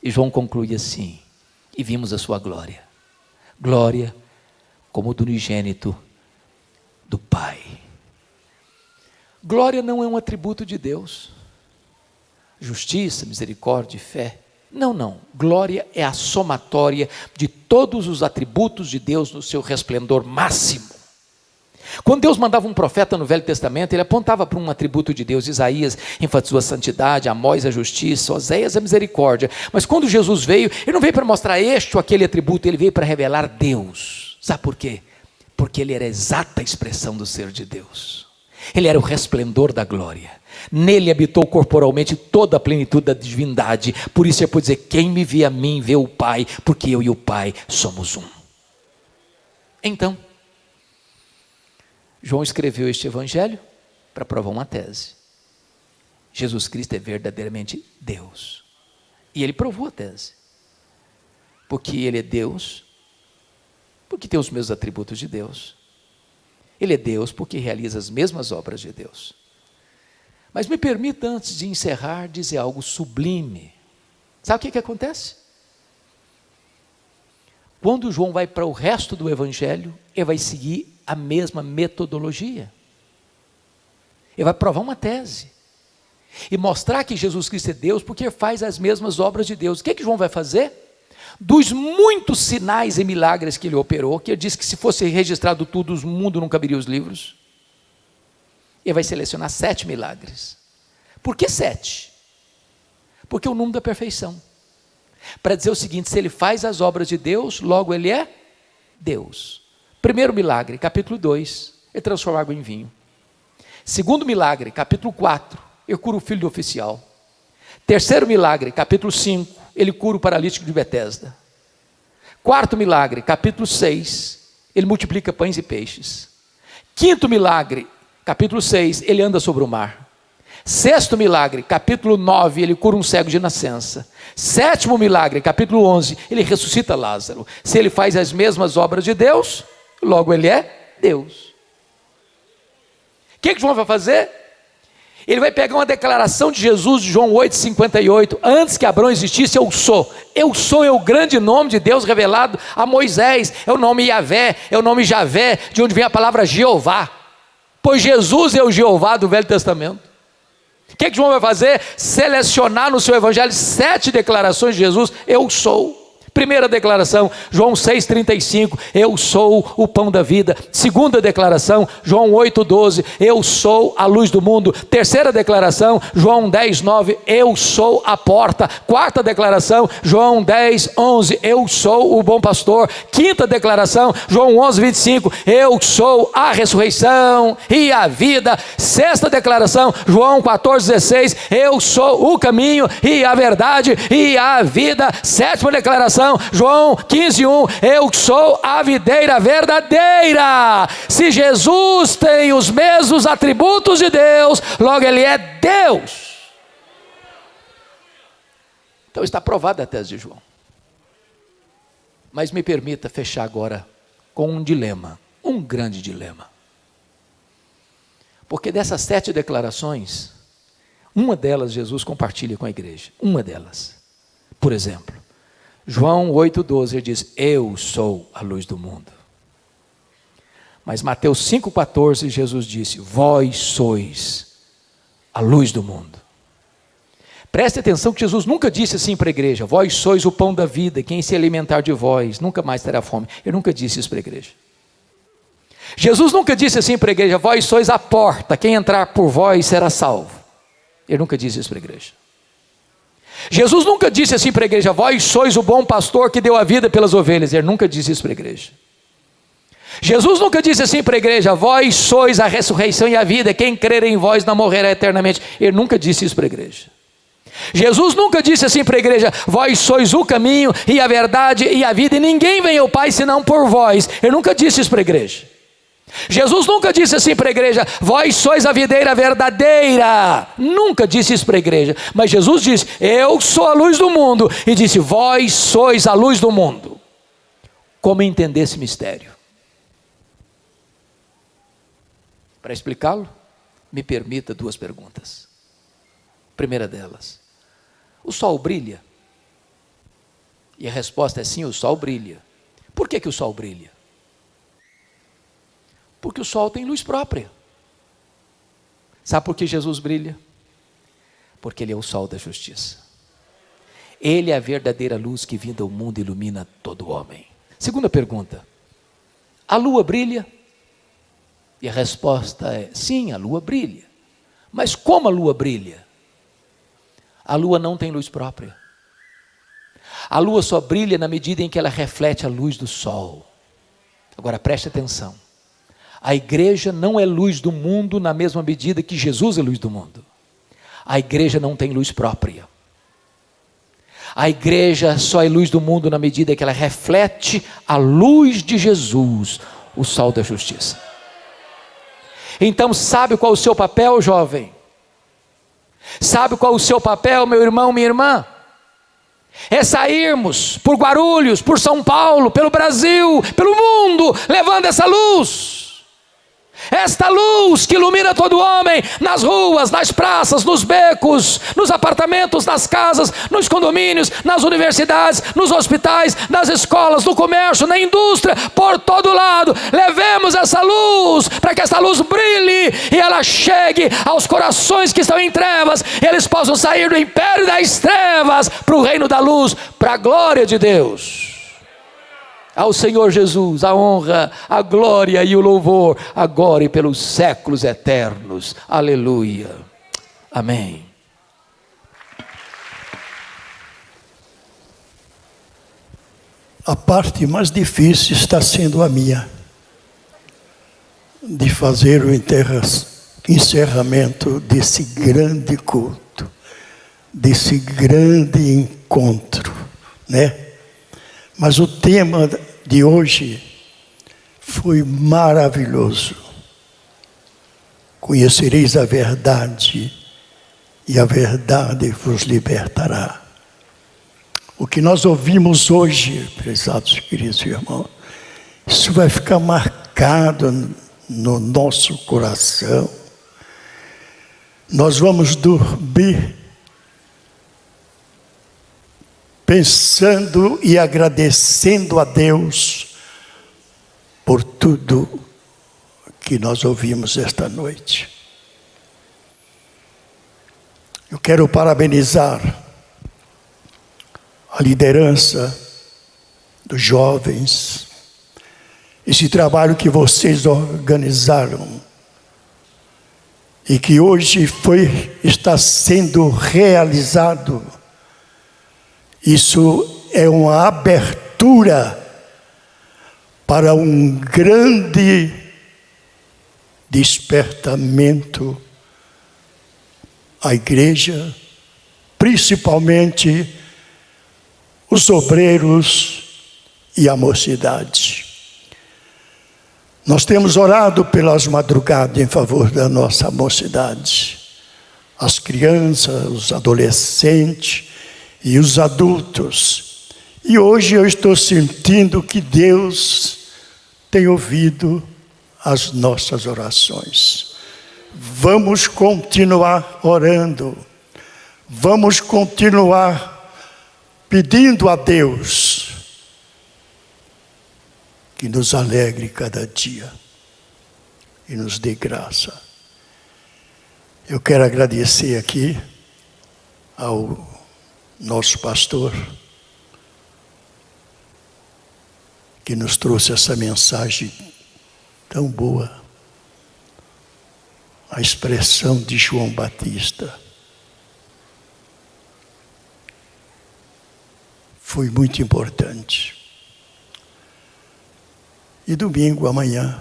E João conclui assim: e vimos a sua glória, glória como do unigênito do Pai. Glória não é um atributo de Deus. Justiça, misericórdia e fé. Não. Glória é a somatória de todos os atributos de Deus no seu resplendor máximo. Quando Deus mandava um profeta no Velho Testamento, ele apontava para um atributo de Deus. Isaías enfatizou a santidade, Amós a justiça, Oséias a misericórdia. Mas quando Jesus veio, ele não veio para mostrar este ou aquele atributo, ele veio para revelar Deus. Sabe por quê? Porque ele era a exata expressão do ser de Deus. Ele era o resplendor da glória. Nele habitou corporalmente toda a plenitude da divindade. Por isso é por dizer: quem me vê a mim, vê o Pai, porque eu e o Pai somos um. Então, João escreveu este evangelho para provar uma tese: Jesus Cristo é verdadeiramente Deus. E ele provou a tese, porque ele é Deus, porque tem os mesmos atributos de Deus. Ele é Deus porque realiza as mesmas obras de Deus. Mas me permita, antes de encerrar, dizer algo sublime. Sabe o que acontece? Quando João vai para o resto do evangelho, ele vai seguir a mesma metodologia. Ele vai provar uma tese e mostrar que Jesus Cristo é Deus porque faz as mesmas obras de Deus. O que João vai fazer? Dos muitos sinais e milagres que ele operou, que ele disse que se fosse registrado tudo, o mundo não caberia os livros, ele vai selecionar 7 milagres. Por que 7? Porque é o número da perfeição. Para dizer o seguinte: se ele faz as obras de Deus, logo ele é Deus. Primeiro milagre, capítulo 2, ele transforma água em vinho. Segundo milagre, capítulo 4, ele cura o filho do oficial. Terceiro milagre, capítulo 5, ele cura o paralítico de Betesda. Quarto milagre, capítulo 6, ele multiplica pães e peixes. Quinto milagre, capítulo 6, ele anda sobre o mar. Sexto milagre, capítulo 9, ele cura um cego de nascença. Sétimo milagre, capítulo 11, ele ressuscita Lázaro. Se ele faz as mesmas obras de Deus, logo ele é Deus. O que João vai fazer? Ele vai pegar uma declaração de Jesus, de João 8,58, antes que Abraão existisse: eu sou é o grande nome de Deus revelado a Moisés, é o nome Yahvé, é o nome Javé, de onde vem a palavra Jeová, pois Jesus é o Jeová do Velho Testamento. O que João vai fazer? Selecionar no seu evangelho 7 declarações de Jesus: eu sou. Primeira declaração, João 6,35, eu sou o pão da vida. Segunda declaração, João 8,12, eu sou a luz do mundo. Terceira declaração, João 10,9, eu sou a porta. Quarta declaração, João 10,11, eu sou o bom pastor. Quinta declaração, João 11,25, eu sou a ressurreição e a vida. Sexta declaração, João 14,16, eu sou o caminho e a verdade e a vida. Sétima declaração, João 15,1, eu sou a videira verdadeira. Se Jesus tem os mesmos atributos de Deus, logo Ele é Deus. Então está provada a tese de João. Mas me permita fechar agora com um dilema, um grande dilema. Porque dessas 7 declarações, uma delas Jesus compartilha com a igreja, uma delas. Por exemplo, João 8,12, ele diz, eu sou a luz do mundo. Mas Mateus 5,14, Jesus disse, vós sois a luz do mundo. Preste atenção que Jesus nunca disse assim para a igreja, vós sois o pão da vida, quem se alimentar de vós nunca mais terá fome. Ele nunca disse isso para a igreja. Jesus nunca disse assim para a igreja, vós sois a porta, quem entrar por vós será salvo. Ele nunca disse isso para a igreja. Jesus nunca disse assim para a igreja, vós sois o bom pastor que deu a vida pelas ovelhas. Ele nunca disse isso para a igreja. Jesus nunca disse assim para a igreja, vós sois a ressurreição e a vida, quem crer em vós não morrerá eternamente. Ele nunca disse isso para a igreja. Jesus nunca disse assim para a igreja, vós sois o caminho e a verdade e a vida, e ninguém vem ao Pai senão por vós. Ele nunca disse isso para a igreja. Jesus nunca disse assim para a igreja, vós sois a videira verdadeira. Nunca disse isso para a igreja. Mas Jesus disse, eu sou a luz do mundo. E disse, vós sois a luz do mundo. Como entender esse mistério? Para explicá-lo, me permita 2 perguntas. Primeira delas, o sol brilha? E a resposta é sim, o sol brilha. Por que o sol brilha? Porque o sol tem luz própria. Sabe por que Jesus brilha? Porque Ele é o sol da justiça. Ele é a verdadeira luz que vinda ao mundo ilumina todo homem. Segunda pergunta, a lua brilha? E a resposta é sim, a lua brilha. Mas como a lua brilha? A lua não tem luz própria. A lua só brilha na medida em que ela reflete a luz do sol. Agora preste atenção. A igreja não é luz do mundo na mesma medida que Jesus é luz do mundo. A igreja não tem luz própria. A igreja só é luz do mundo na medida que ela reflete a luz de Jesus, o sol da justiça. Então sabe qual é o seu papel, jovem? Sabe qual é o seu papel, meu irmão, minha irmã? É sairmos por Guarulhos, por São Paulo, pelo Brasil, pelo mundo, levando essa luz. Esta luz que ilumina todo homem, nas ruas, nas praças, nos becos, nos apartamentos, nas casas, nos condomínios, nas universidades, nos hospitais, nas escolas, no comércio, na indústria, por todo lado. Levemos essa luz, para que essa luz brilhe e ela chegue aos corações que estão em trevas, e eles possam sair do império das trevas para o reino da luz, para a glória de Deus. Ao Senhor Jesus a honra, a glória e o louvor, agora e pelos séculos eternos. Aleluia. Amém. A parte mais difícil está sendo a minha, de fazer o encerramento desse grande culto, desse grande encontro, né? Mas o tema de hoje foi maravilhoso. Conhecereis a verdade, e a verdade vos libertará. O que nós ouvimos hoje, prezados e queridos irmãos, isso vai ficar marcado no nosso coração. Nós vamos dormir pensando e agradecendo a Deus por tudo que nós ouvimos esta noite. Eu quero parabenizar a liderança dos jovens, esse trabalho que vocês organizaram e que hoje está sendo realizado, isso é uma abertura para um grande despertamento à igreja, principalmente os obreiros e a mocidade. Nós temos orado pelas madrugadas em favor da nossa mocidade, as crianças, os adolescentes e os adultos. E hoje eu estou sentindo que Deus tem ouvido as nossas orações. Vamos continuar orando, vamos continuar pedindo a Deus que nos alegre cada dia e nos dê graça. Eu quero agradecer aqui ao nosso pastor que nos trouxe essa mensagem tão boa, a expressão de João Batista. Foi muito importante. E domingo, amanhã,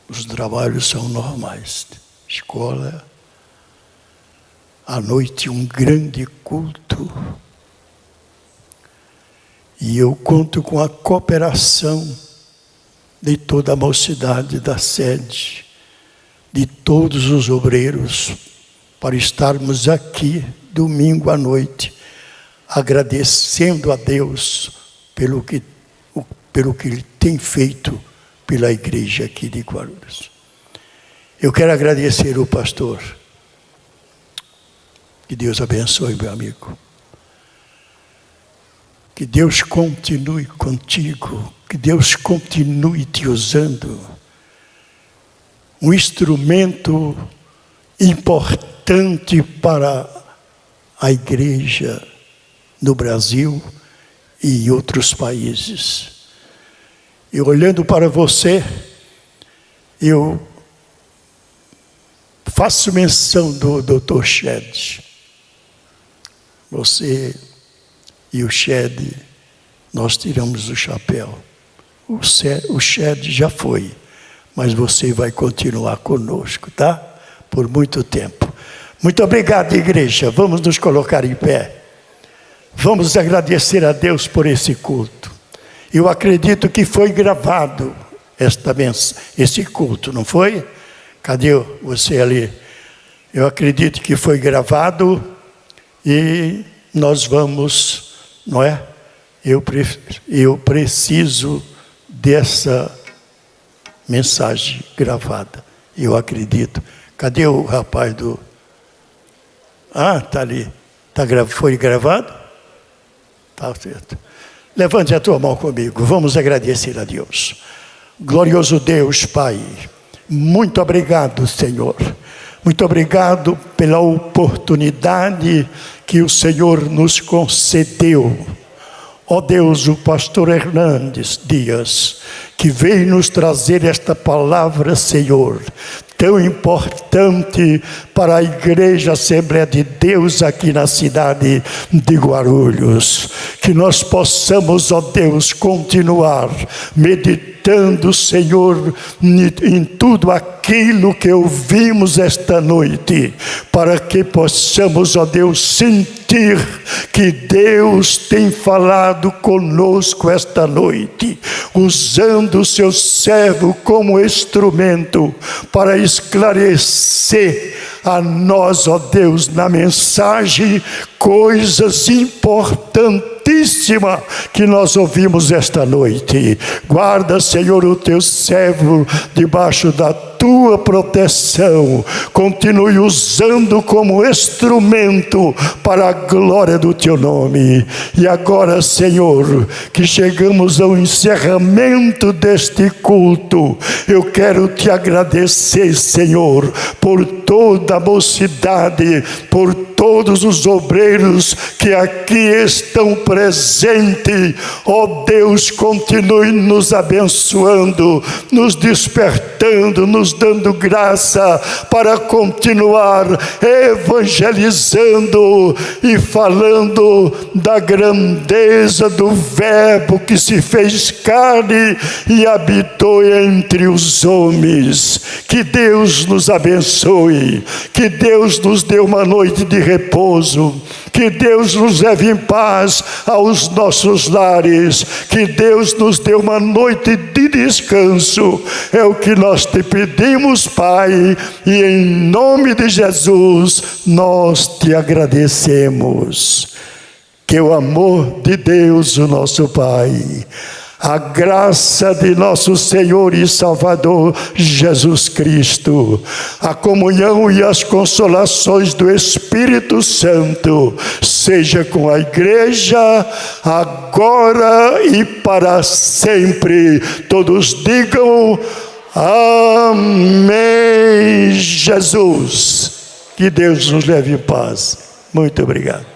os trabalhos são normais. Escola, à noite um grande culto. E eu conto com a cooperação de toda a mocidade da sede, de todos os obreiros, para estarmos aqui domingo à noite, agradecendo a Deus pelo que Ele tem feito pela igreja aqui de Guarulhos. Eu quero agradecer o pastor. Que Deus abençoe, meu amigo. Que Deus continue contigo. Que Deus continue te usando. Um instrumento importante para a igreja no Brasil e em outros países. E olhando para você, eu faço menção do Dr. Shed. Você e o Shed, nós tiramos o chapéu. O Shed já foi, mas você vai continuar conosco, tá? Por muito tempo. Muito obrigado, igreja. Vamos nos colocar em pé. Vamos agradecer a Deus por esse culto. Eu acredito que foi gravado esse culto, não foi? Cadê você ali? Eu acredito que foi gravado e nós vamos, não é? Eu preciso dessa mensagem gravada. Eu acredito. Cadê o rapaz do... Ah, está ali. Foi gravado? Está certo. Levante a tua mão comigo, vamos agradecer a Deus. Glorioso Deus, Pai, muito obrigado, Senhor. Muito obrigado pela oportunidade que o Senhor nos concedeu. Ó Deus, o pastor Hernandes Dias, que veio nos trazer esta palavra, Senhor, tão importante para a Igreja Assembleia de Deus aqui na cidade de Guarulhos. Que nós possamos, ó Deus, continuar meditando, Senhor, em tudo aquilo que ouvimos esta noite, para que possamos, ó Deus, sentir que Deus tem falado conosco esta noite, usando o seu servo como instrumento para esclarecer a nós, ó Deus, na mensagem, coisas importantíssimas que nós ouvimos esta noite. Guarda, Senhor, o teu servo debaixo da tua proteção. Continue usando como instrumento para a glória do teu nome. E agora, Senhor, que chegamos ao encerramento deste culto, eu quero te agradecer, Senhor, por toda a mocidade, por todos os obreiros que aqui estão presentes. Ó Deus, continue nos abençoando, nos despertando, nos dando graça para continuar evangelizando e falando da grandeza do Verbo que se fez carne e habitou entre os homens. Que Deus nos abençoe, que Deus nos dê uma noite de repouso, que Deus nos leve em paz aos nossos lares, que Deus nos dê uma noite de descanso. É o que nós te pedimos, Pai, e em nome de Jesus nós te agradecemos. Que o amor de Deus, o nosso Pai, a graça de nosso Senhor e Salvador Jesus Cristo, a comunhão e as consolações do Espírito Santo, seja com a igreja, agora e para sempre. Todos digam amém, Jesus. Que Deus nos leve em paz. Muito obrigado.